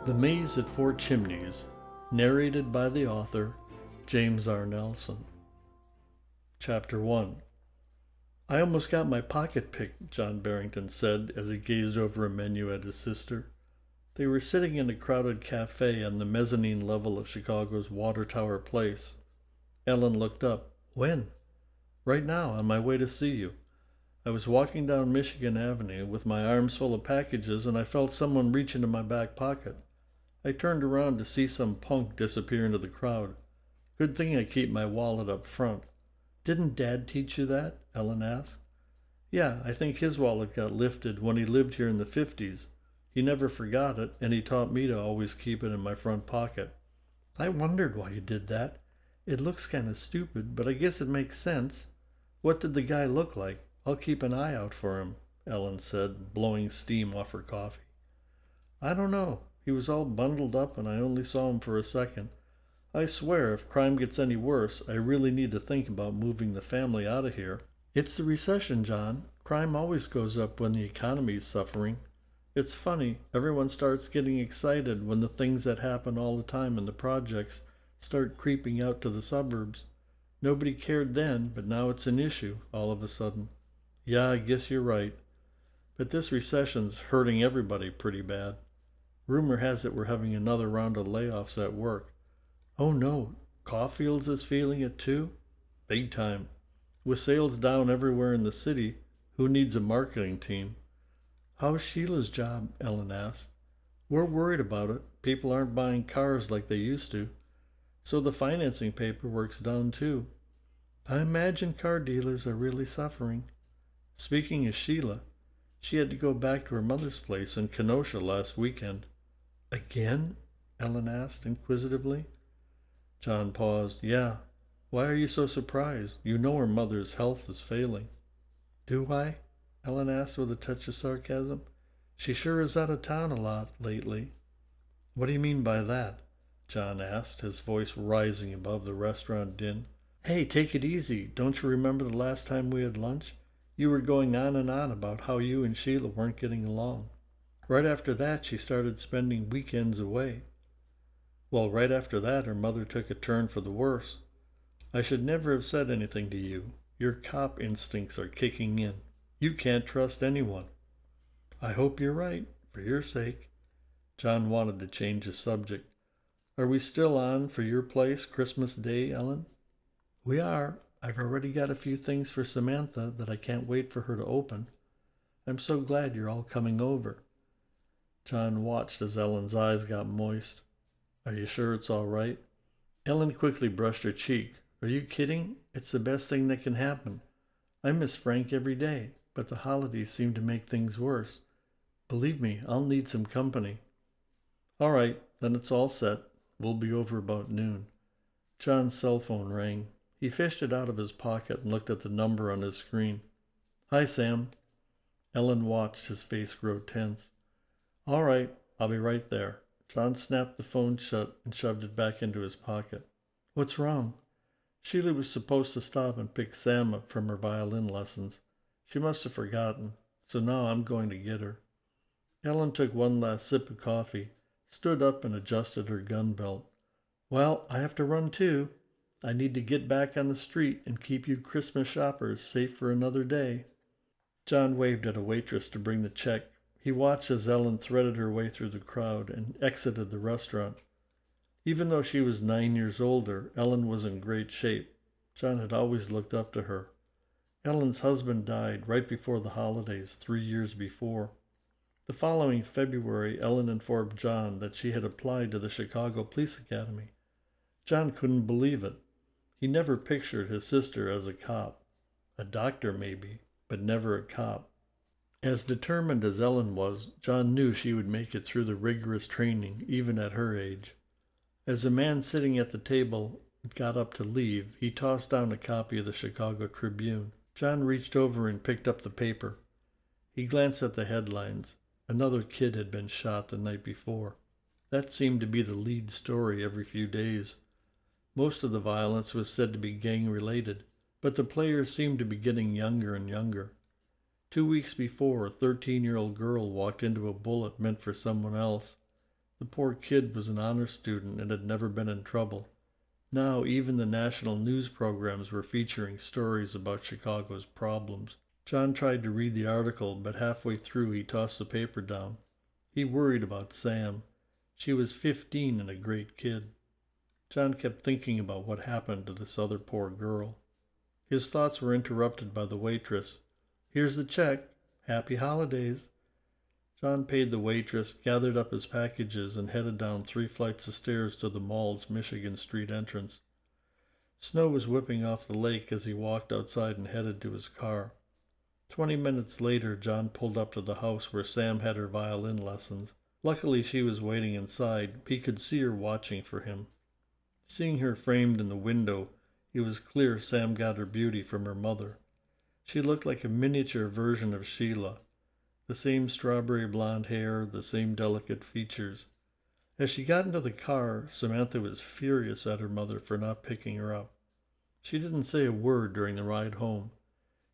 The Maze at Fort Chimneys, narrated by the author, James R. Nelson. Chapter 1. "I almost got my pocket picked," John Barrington said as he gazed over a menu at his sister. They were sitting in a crowded cafe on the mezzanine level of Chicago's Water Tower Place. Ellen looked up. "When?" "Right now, on my way to see you. I was walking down Michigan Avenue with my arms full of packages and I felt someone reach into my back pocket. I turned around to see some punk disappear into the crowd. Good thing I keep my wallet up front." "Didn't Dad teach you that?" Ellen asked. "Yeah, I think his wallet got lifted when he lived here in the 50s. He never forgot it, and he taught me to always keep it in my front pocket." "I wondered why you did that. It looks kind of stupid, but I guess it makes sense. What did the guy look like? I'll keep an eye out for him," Ellen said, blowing steam off her coffee. "I don't know. He was all bundled up and I only saw him for a second. I swear, if crime gets any worse, I really need to think about moving the family out of here." "It's the recession, John. Crime always goes up when the economy's suffering. It's funny, everyone starts getting excited when the things that happen all the time in the projects start creeping out to the suburbs. Nobody cared then, but now it's an issue, all of a sudden." "Yeah, I guess you're right. But this recession's hurting everybody pretty bad. Rumor has it we're having another round of layoffs at work." "Oh no, Caulfield's is feeling it too?" "Big time. With sales down everywhere in the city, who needs a marketing team?" "How's Sheila's job?" Ellen asked. "We're worried about it. People aren't buying cars like they used to. So the financing paperwork's down too. I imagine car dealers are really suffering." "Speaking of Sheila, she had to go back to her mother's place in Kenosha last weekend." "Again?" Ellen asked inquisitively. John paused. "Yeah. Why are you so surprised? You know her mother's health is failing." "Do I?" Ellen asked with a touch of sarcasm. "She sure is out of town a lot lately." "What do you mean by that?" John asked, his voice rising above the restaurant din. "Hey, take it easy. Don't you remember the last time we had lunch? You were going on and on about how you and Sheila weren't getting along. Right after that, she started spending weekends away. Well, right after that, her mother took a turn for the worse. I should never have said anything to you. Your cop instincts are kicking in. You can't trust anyone." "I hope you're right, for your sake." John wanted to change the subject. "Are we still on for your place Christmas Day, Ellen?" "We are. I've already got a few things for Samantha that I can't wait for her to open. I'm so glad you're all coming over." John watched as Ellen's eyes got moist. "Are you sure it's all right?" Ellen quickly brushed her cheek. "Are you kidding? It's the best thing that can happen. I miss Frank every day, but the holidays seem to make things worse. Believe me, I'll need some company." "All right, then it's all set. We'll be over about noon." John's cell phone rang. He fished it out of his pocket and looked at the number on his screen. "Hi, Sam." Ellen watched his face grow tense. "All right, I'll be right there." John snapped the phone shut and shoved it back into his pocket. "What's wrong?" "Sheila was supposed to stop and pick Sam up from her violin lessons. She must have forgotten, so now I'm going to get her." Ellen took one last sip of coffee, stood up and adjusted her gun belt. "Well, I have to run too. I need to get back on the street and keep you Christmas shoppers safe for another day." John waved at a waitress to bring the check. He watched as Ellen threaded her way through the crowd and exited the restaurant. Even though she was 9 years older, Ellen was in great shape. John had always looked up to her. Ellen's husband died right before the holidays 3 years before. The following February, Ellen informed John that she had applied to the Chicago Police Academy. John couldn't believe it. He never pictured his sister as a cop. A doctor, maybe, but never a cop. As determined as Ellen was, John knew she would make it through the rigorous training, even at her age. As the man sitting at the table got up to leave, he tossed down a copy of the Chicago Tribune. John reached over and picked up the paper. He glanced at the headlines. Another kid had been shot the night before. That seemed to be the lead story every few days. Most of the violence was said to be gang-related, but the players seemed to be getting younger and younger. 2 weeks before, a 13-year-old girl walked into a bullet meant for someone else. The poor kid was an honor student and had never been in trouble. Now even the national news programs were featuring stories about Chicago's problems. John tried to read the article, but halfway through he tossed the paper down. He worried about Sam. She was 15 and a great kid. John kept thinking about what happened to this other poor girl. His thoughts were interrupted by the waitress. "Here's the check. Happy holidays." John paid the waitress, gathered up his packages, and headed down 3 flights of stairs to the mall's Michigan Street entrance. Snow was whipping off the lake as he walked outside and headed to his car. 20 minutes later, John pulled up to the house where Sam had her violin lessons. Luckily, she was waiting inside. He could see her watching for him. Seeing her framed in the window, it was clear Sam got her beauty from her mother. She looked like a miniature version of Sheila. The same strawberry blonde hair, the same delicate features. As she got into the car, Samantha was furious at her mother for not picking her up. She didn't say a word during the ride home.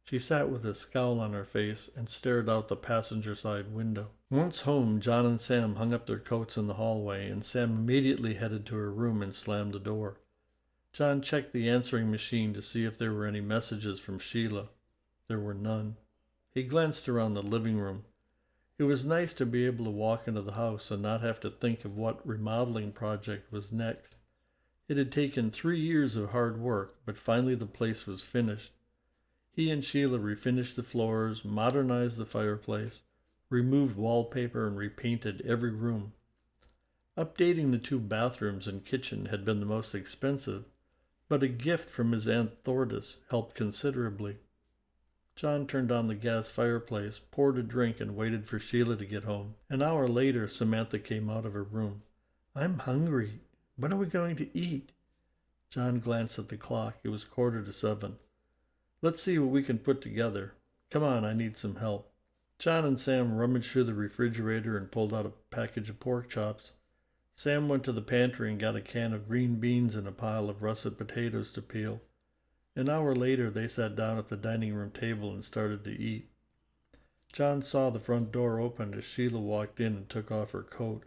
She sat with a scowl on her face and stared out the passenger side window. Once home, John and Sam hung up their coats in the hallway, and Sam immediately headed to her room and slammed the door. John checked the answering machine to see if there were any messages from Sheila. There were none. He glanced around the living room. It was nice to be able to walk into the house and not have to think of what remodeling project was next. It had taken 3 years of hard work, but finally the place was finished. He and Sheila refinished the floors, modernized the fireplace, removed wallpaper, and repainted every room. Updating the 2 bathrooms and kitchen had been the most expensive, but a gift from his Aunt Thordis helped considerably. John turned on the gas fireplace, poured a drink, and waited for Sheila to get home. An hour later, Samantha came out of her room. "I'm hungry. When are we going to eat?" John glanced at the clock. It was 7:15. "Let's see what we can put together. Come on, I need some help." John and Sam rummaged through the refrigerator and pulled out a package of pork chops. Sam went to the pantry and got a can of green beans and a pile of russet potatoes to peel. An hour later, they sat down at the dining room table and started to eat. John saw the front door open as Sheila walked in and took off her coat.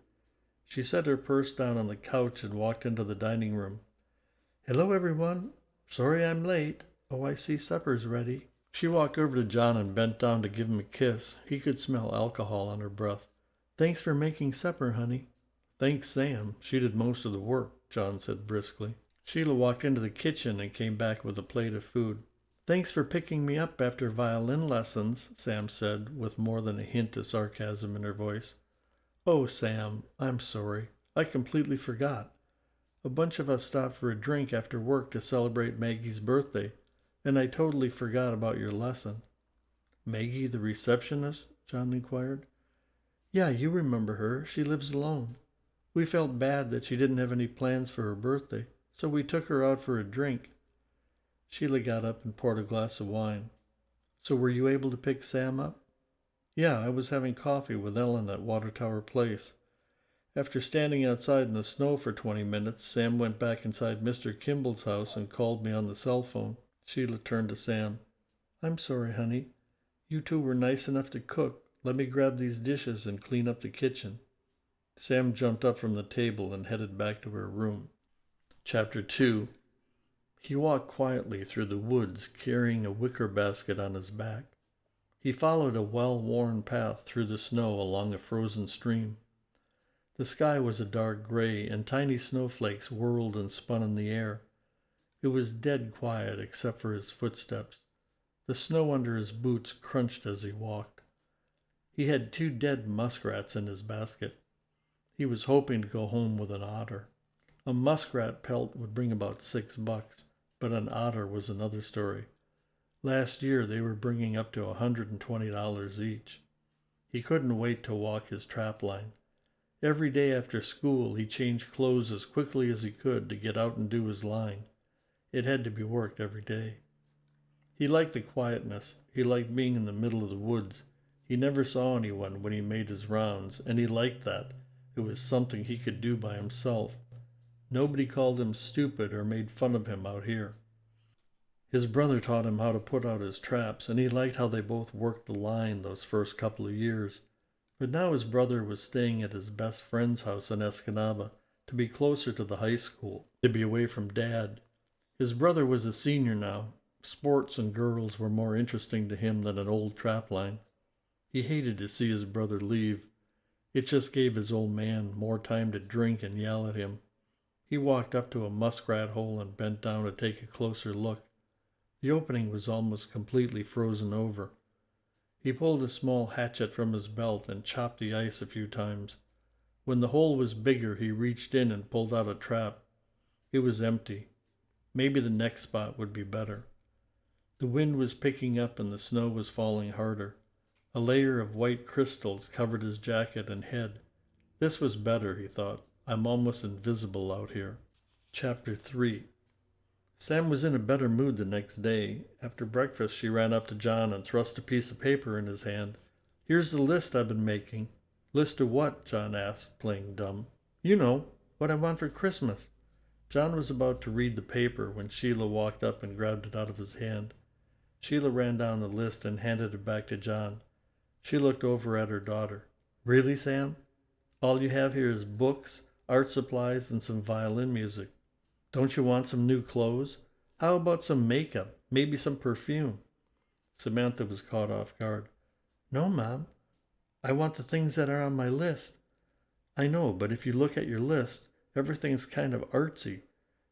She set her purse down on the couch and walked into the dining room. "Hello, everyone. Sorry I'm late. Oh, I see supper's ready." She walked over to John and bent down to give him a kiss. He could smell alcohol on her breath. "Thanks for making supper, honey." "Thanks, Sam. She did most of the work," John said briskly. Sheila walked into the kitchen and came back with a plate of food. "Thanks for picking me up after violin lessons," Sam said, with more than a hint of sarcasm in her voice. "Oh, Sam, I'm sorry. I completely forgot. A bunch of us stopped for a drink after work to celebrate Maggie's birthday, and I totally forgot about your lesson." "Maggie, the receptionist?" John inquired. "Yeah, you remember her. She lives alone. We felt bad that she didn't have any plans for her birthday, so we took her out for a drink." Sheila got up and poured a glass of wine. "So were you able to pick Sam up?" "Yeah, I was having coffee with Ellen at Water Tower Place. After standing outside in the snow for 20 minutes, Sam went back inside Mr. Kimball's house and called me on the cell phone." Sheila turned to Sam. "I'm sorry, honey. You two were nice enough to cook. Let me grab these dishes and clean up the kitchen." Sam jumped up from the table and headed back to her room. Chapter 2. He walked quietly through the woods, carrying a wicker basket on his back. He followed a well-worn path through the snow along a frozen stream. The sky was a dark gray, and tiny snowflakes whirled and spun in the air. It was dead quiet except for his footsteps. The snow under his boots crunched as he walked. He had 2 dead muskrats in his basket. He was hoping to go home with an otter. A muskrat pelt would bring about $6, but an otter was another story. Last year they were bringing up to $120 each. He couldn't wait to walk his trap line. Every day after school he changed clothes as quickly as he could to get out and do his line. It had to be worked every day. He liked the quietness. He liked being in the middle of the woods. He never saw anyone when he made his rounds, and he liked that. It was something he could do by himself. Nobody called him stupid or made fun of him out here. His brother taught him how to put out his traps, and he liked how they both worked the line those first couple of years. But now his brother was staying at his best friend's house in Escanaba to be closer to the high school, to be away from Dad. His brother was a senior now. Sports and girls were more interesting to him than an old trapline. He hated to see his brother leave. It just gave his old man more time to drink and yell at him. He walked up to a muskrat hole and bent down to take a closer look. The opening was almost completely frozen over. He pulled a small hatchet from his belt and chopped the ice a few times. When the hole was bigger, he reached in and pulled out a trap. It was empty. Maybe the next spot would be better. The wind was picking up and the snow was falling harder. A layer of white crystals covered his jacket and head. This was better, he thought. I'm almost invisible out here. Chapter 3. Sam was in a better mood the next day. After breakfast, she ran up to John and thrust a piece of paper in his hand. "Here's the list I've been making." "List of what?" John asked, playing dumb. "You know, what I want for Christmas." John was about to read the paper when Sheila walked up and grabbed it out of his hand. Sheila ran down the list and handed it back to John. She looked over at her daughter. "Really, Sam? All you have here is books, art supplies, and some violin music. Don't you want some new clothes? How about some makeup? Maybe some perfume?" Samantha was caught off guard. "No, Mom. I want the things that are on my list." "I know, but if you look at your list, everything's kind of artsy.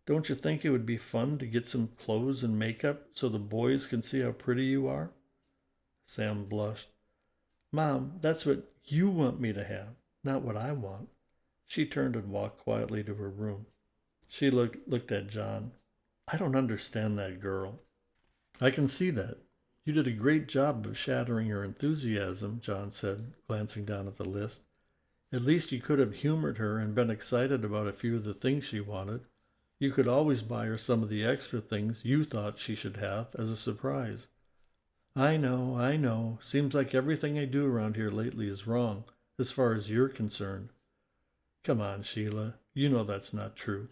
Don't you think it would be fun to get some clothes and makeup so the boys can see how pretty you are?" Sam blushed. "Mom, that's what you want me to have, not what I want." She turned and walked quietly to her room. She looked at John. "I don't understand that girl." "I can see that. You did a great job of shattering her enthusiasm," John said, glancing down at the list. "At least you could have humored her and been excited about a few of the things she wanted. You could always buy her some of the extra things you thought she should have as a surprise." I know. Seems like everything I do around here lately is wrong, as far as you're concerned." "Come on, Sheila. You know that's not true."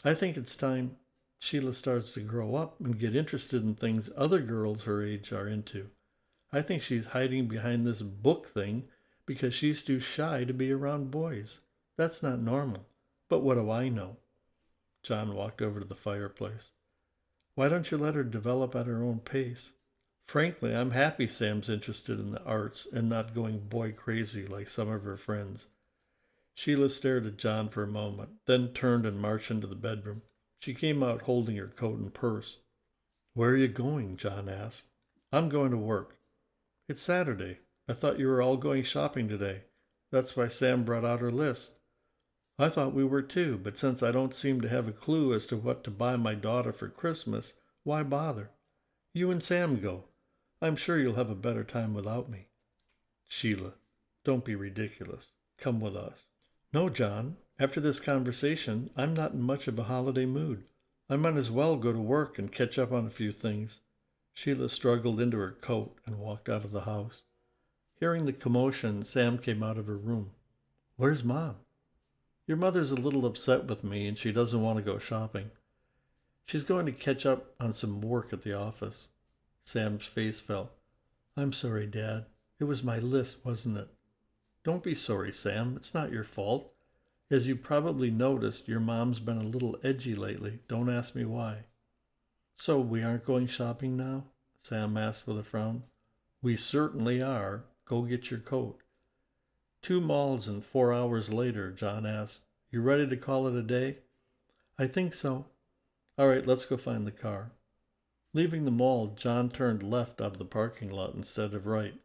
"I think it's time Sheila starts to grow up and get interested in things other girls her age are into. I think she's hiding behind this book thing because she's too shy to be around boys. That's not normal. But what do I know?" John walked over to the fireplace. "Why don't you let her develop at her own pace? Frankly, I'm happy Sam's interested in the arts and not going boy crazy like some of her friends." Sheila stared at John for a moment, then turned and marched into the bedroom. She came out holding her coat and purse. "Where are you going?" John asked. "I'm going to work." "It's Saturday. I thought you were all going shopping today. That's why Sam brought out her list." "I thought we were too, but since I don't seem to have a clue as to what to buy my daughter for Christmas, why bother? You and Sam go. I'm sure you'll have a better time without me." "Sheila, don't be ridiculous. Come with us." "No, John. After this conversation, I'm not in much of a holiday mood. I might as well go to work and catch up on a few things." Sheila struggled into her coat and walked out of the house. Hearing the commotion, Sam came out of her room. "Where's Mom?" "Your mother's a little upset with me, and she doesn't want to go shopping. She's going to catch up on some work at the office." Sam's face fell. "I'm sorry, Dad. It was my list, wasn't it?" "Don't be sorry, Sam. It's not your fault. As you probably noticed, your mom's been a little edgy lately. Don't ask me why." "So we aren't going shopping now?" Sam asked with a frown. "We certainly are. Go get your coat." 2 malls and 4 hours later, John asked, "You ready to call it a day?" "I think so." "All right, let's go find the car." Leaving the mall, John turned left out of the parking lot instead of right.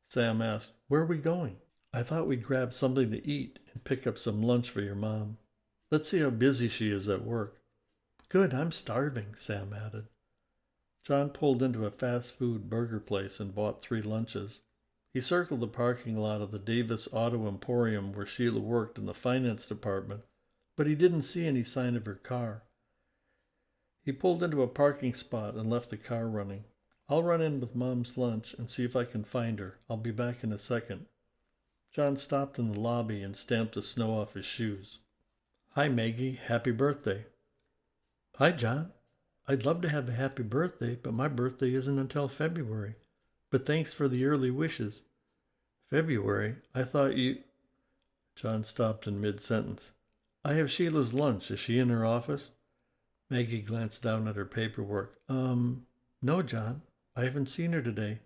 Sam asked, "Where are we going?" "I thought we'd grab something to eat and pick up some lunch for your mom. Let's see how busy she is at work." "Good, I'm starving," Sam added. John pulled into a fast food burger place and bought 3 lunches. He circled the parking lot of the Davis Auto Emporium where Sheila worked in the finance department, but he didn't see any sign of her car. He pulled into a parking spot and left the car running. "I'll run in with Mom's lunch and see if I can find her. I'll be back in a second." John stopped in the lobby and stamped the snow off his shoes. "Hi, Maggie. Happy birthday." "Hi, John. I'd love to have a happy birthday, but my birthday isn't until February. But thanks for the early wishes." February? I thought you... John stopped in mid-sentence. I have Sheila's lunch. Is she in her office? Maggie glanced down at her paperwork. No, John. I haven't seen her today.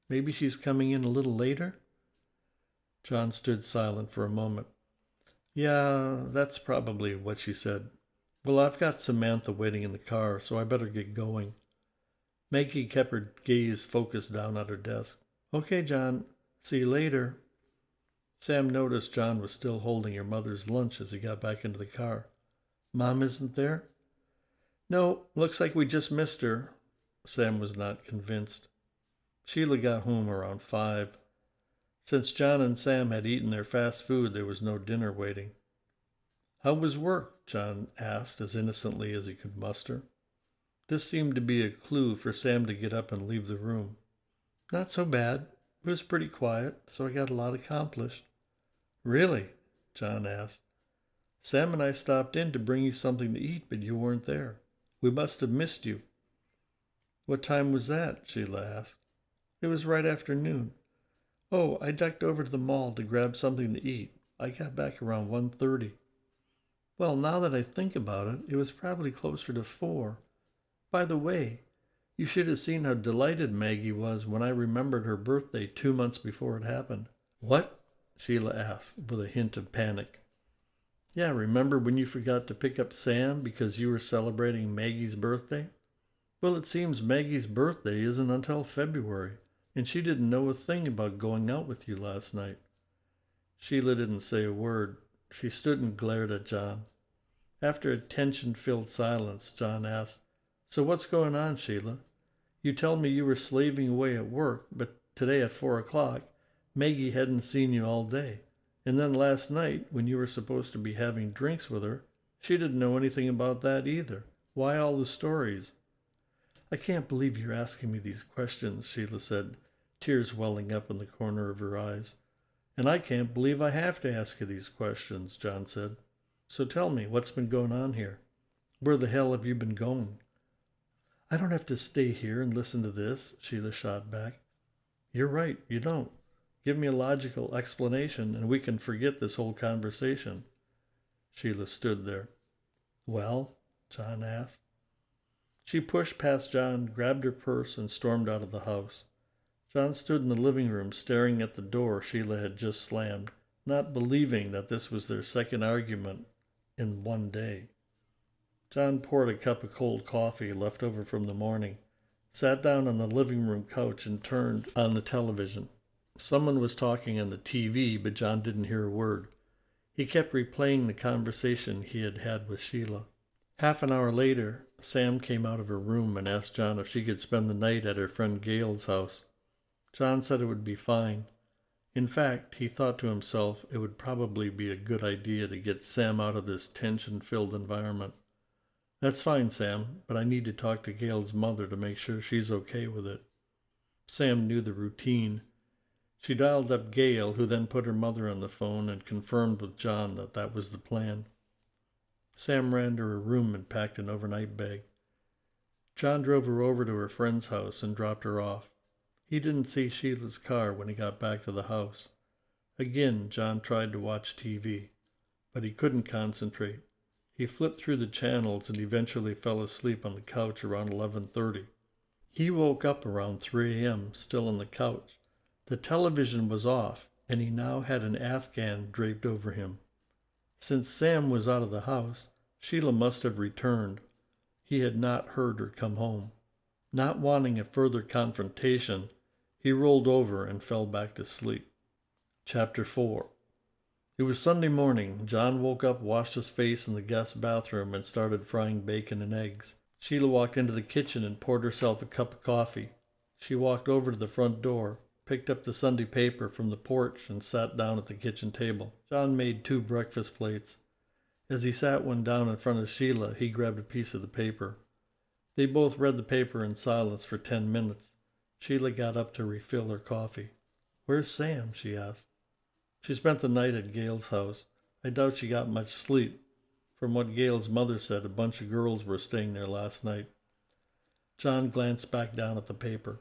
Maybe she's coming in a little later? John stood silent for a moment. Yeah, that's probably what she said. Well, I've got Samantha waiting in the car, so I better get going. Maggie kept her gaze focused down at her desk. Okay, John. See you later. Sam noticed John was still holding her mother's lunch as he got back into the car. Mom isn't there? No, looks like we just missed her. Sam was not convinced. Sheila got home around 5. Since John and Sam had eaten their fast food, there was no dinner waiting. How was work? John asked as innocently as he could muster. This seemed to be a clue for Sam to get up and leave the room. Not so bad. It was pretty quiet, so I got a lot accomplished. Really? John asked. Sam and I stopped in to bring you something to eat, but you weren't there. We must have missed you. What time was that? Sheila asked. It was right after noon. Oh, I ducked over to the mall to grab something to eat. I got back around 1:30. Well, now that I think about it, it was probably closer to 4. By the way, you should have seen how delighted Maggie was when I remembered her birthday 2 months before it happened. What? Sheila asked, with a hint of panic. Yeah, remember when you forgot to pick up Sam because you were celebrating Maggie's birthday? Well, it seems Maggie's birthday isn't until February, and she didn't know a thing about going out with you last night. Sheila didn't say a word. She stood and glared at John. After a tension-filled silence, John asked, So what's going on, Sheila? You tell me you were slaving away at work, but today at 4 o'clock, Maggie hadn't seen you all day. And then last night, when you were supposed to be having drinks with her, she didn't know anything about that either. Why all the stories? I can't believe you're asking me these questions, Sheila said, tears welling up in the corner of her eyes. And I can't believe I have to ask you these questions, John said. So tell me, what's been going on here? Where the hell have you been going? I don't have to stay here and listen to this, Sheila shot back. You're right, you don't. Give me a logical explanation and we can forget this whole conversation. Sheila stood there. Well? John asked. She pushed past John, grabbed her purse, and stormed out of the house. John stood in the living room staring at the door Sheila had just slammed, not believing that this was their second argument in one day. John poured a cup of cold coffee left over from the morning, sat down on the living room couch, and turned on the television. Someone was talking on the TV, but John didn't hear a word. He kept replaying the conversation he had had with Sheila. Half an hour later, Sam came out of her room and asked John if she could spend the night at her friend Gail's house. John said it would be fine. In fact, he thought to himself it would probably be a good idea to get Sam out of this tension-filled environment. That's fine, Sam, but I need to talk to Gail's mother to make sure she's okay with it. Sam knew the routine. She dialed up Gail, who then put her mother on the phone and confirmed with John that that was the plan. Sam ran to her room and packed an overnight bag. John drove her over to her friend's house and dropped her off. He didn't see Sheila's car when he got back to the house. Again, John tried to watch TV, but he couldn't concentrate. He flipped through the channels and eventually fell asleep on the couch around 11:30. He woke up around 3 a.m., still on the couch. The television was off, and he now had an Afghan draped over him. Since Sam was out of the house, Sheila must have returned. He had not heard her come home. Not wanting a further confrontation, he rolled over and fell back to sleep. Chapter 4. It was Sunday morning. John woke up, washed his face in the guest bathroom, and started frying bacon and eggs. Sheila walked into the kitchen and poured herself a cup of coffee. She walked over to the front door, picked up the Sunday paper from the porch, and sat down at the kitchen table. John made 2 breakfast plates. As he sat one down in front of Sheila, he grabbed a piece of the paper. They both read the paper in silence for 10 minutes. Sheila got up to refill her coffee. Where's Sam? She asked. She spent the night at Gail's house. I doubt she got much sleep. From what Gail's mother said, a bunch of girls were staying there last night. John glanced back down at the paper.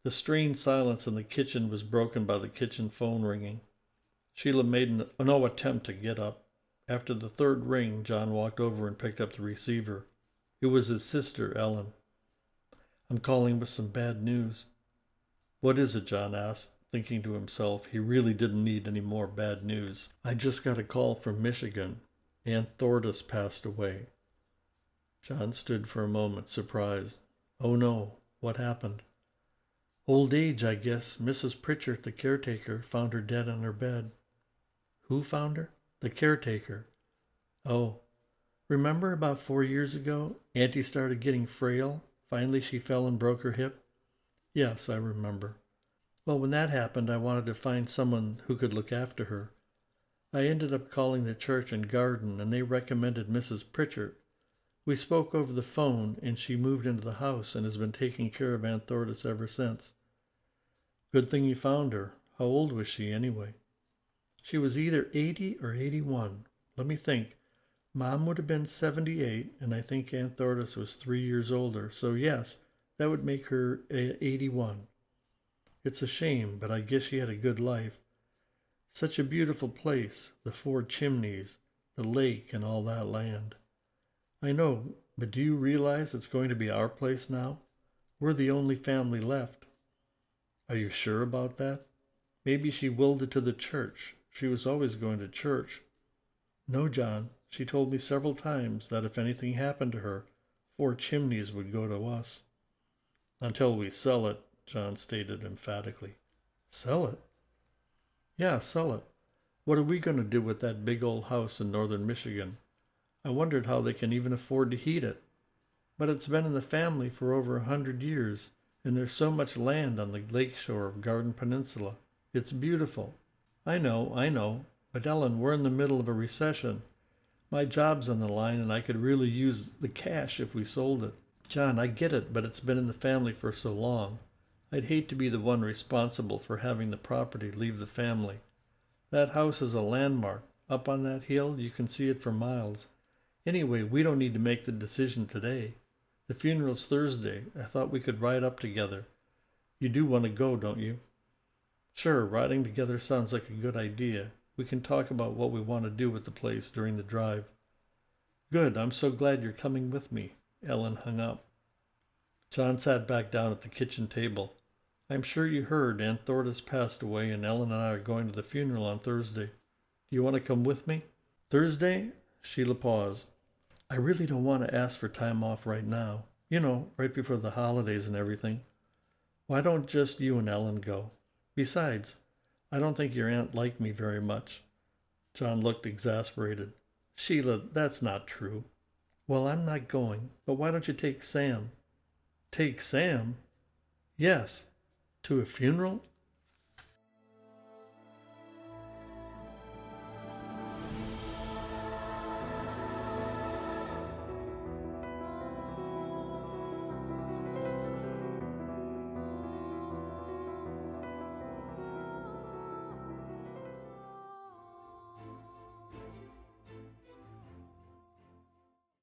The strained silence in the kitchen was broken by the kitchen phone ringing. Sheila made no attempt to get up. After the third ring, John walked over and picked up the receiver. It was his sister, Ellen. "I'm calling with some bad news." "What is it?" John asked, thinking to himself he really didn't need any more bad news. "I just got a call from Michigan. Aunt Thordis passed away." John stood for a moment, surprised. "Oh no, what happened?" "Old age, I guess. Mrs. Pritchard, the caretaker, found her dead on her bed." "Who found her?" "The caretaker." "Oh. Remember about 4 years ago, Auntie started getting frail. Finally she fell and broke her hip?" "Yes, I remember." "Well, when that happened, I wanted to find someone who could look after her. I ended up calling the church and garden, and they recommended Mrs. Pritchard. We spoke over the phone, and she moved into the house and has been taking care of Aunt Thordis ever since." "Good thing you found her. How old was she, anyway?" "She was either 80 or 81. Let me think. Mom would have been 78, and I think Aunt Thordis was 3 years older. So yes, that would make her 81. It's a shame, but I guess she had a good life. Such a beautiful place, the 4 Chimneys, the lake, and all that land." "I know, but do you realize it's going to be our place now? We're the only family left." "Are you sure about that? Maybe she willed it to the church. She was always going to church." "No, John. She told me several times that if anything happened to her, 4 Chimneys would go to us." "Until we sell it," John stated emphatically. "Sell it?" "Yeah, sell it. What are we going to do with that big old house in northern Michigan? I wondered how they can even afford to heat it. But it's been in the family for over 100 years, and there's so much land on the lake shore of Garden Peninsula. It's beautiful." I know. But Ellen, we're in the middle of a recession. My job's on the line, and I could really use the cash if we sold it." "John, I get it, but it's been in the family for so long. I'd hate to be the one responsible for having the property leave the family. That house is a landmark. Up on that hill, you can see it for miles. Anyway, we don't need to make the decision today. The funeral's Thursday. I thought we could ride up together. You do want to go, don't you?" "Sure, riding together sounds like a good idea. We can talk about what we want to do with the place during the drive." "Good. I'm so glad you're coming with me." Ellen hung up. John sat back down at the kitchen table. "I'm sure you heard Aunt Thordis passed away, and Ellen and I are going to the funeral on Thursday. Do you want to come with me?" "Thursday?" Sheila paused. "I really don't want to ask for time off right now. You know, right before the holidays and everything. Why don't just you and Ellen go? Besides, I don't think your aunt liked me very much." John looked exasperated. "Sheila, that's not true." "Well, I'm not going, but why don't you take Sam?" "Take Sam?" "Yes." "To a funeral?